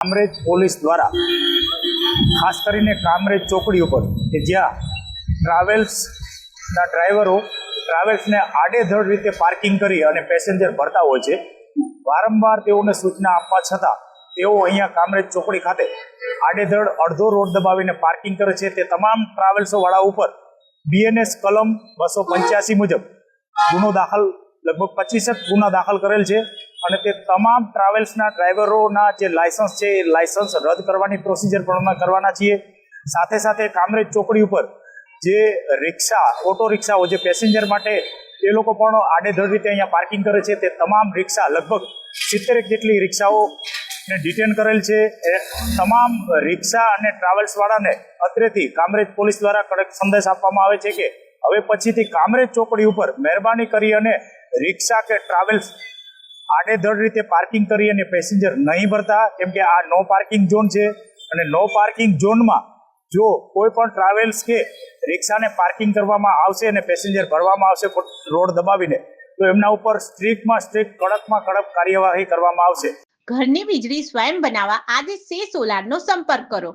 Kamrej police દ્વારા ખાસ કરીને કામરેજ ચોકડી ઉપર કે જ્યાં ટ્રાવેલ્સના ડ્રાઈવરો ટ્રાવેલ્સને આડેધડ રીતે પાર્કિંગ કરી અને પેસેન્જર ભરતા હોય છે, વારંવાર તેઓને સૂચના આપવા છતાં તેઓ અહીંયા કામરેજ ચોકડી ખાતે આડેધડ અડધો રોડ દબાવીને પાર્કિંગ કરે છે। તે તમામ ટ્રાવેલ્સોવાળા ઉપર BNS કલમ 285 મુજબ ગુનો દાખલ લગભગ 25 ગુના દાખલ કરેલ છે અને તે તમામ ટ્રાવેલ્સના ડ્રાઈવરોના જે લાયસન્સ છે એ લાયસન્સ રદ કરવાની પ્રોસિજર પણ અમે કરવાના છીએ। સાથે સાથે કામરેજ ચોકડી ઉપર જે રિક્ષા ઓટો રિક્ષાઓ જે પેસેન્જર માટે એ લોકો પણ આડેધડ રીતે અહીંયા પાર્કિંગ કરે છે, તે તમામ રિક્ષા લગભગ 70 જેટલી રિક્ષાઓને ડિટેન કરેલ છે। તમામ રિક્ષા અને ટ્રાવેલ્સવાળાને અત્રેથી કામરેજ પોલીસ દ્વારા કડક સંદેશ આપવામાં આવે છે કે હવે પછીથી કામરેજ ચોકડી ઉપર મહેરબાની કરી અને રિક્ષા કે ટ્રાવેલ્સ આડેધડ રીતે પાર્કિંગ કરી અને પેસેન્જર નહીં ભરતા, કેમ કે આ નો પાર્કિંગ ઝોન છે અને નો પાર્કિંગ ઝોનમાં જો કોઈ પણ ટ્રાવેલ્સ કે રિક્ષાને પાર્કિંગ કરવામાં આવશે અને પેસેન્જર ભરવામાં આવશે રોડ દબાવીને, તો એમના ઉપર સ્ટ્રિક્ટમાં સ્ટ્રિક્ટ કડકમાં કડક કાર્યવાહી કરવામાં આવશે। ઘરની વીજળી સ્વયં બનાવવા આજે સે સોલારનો સંપર્ક કરો।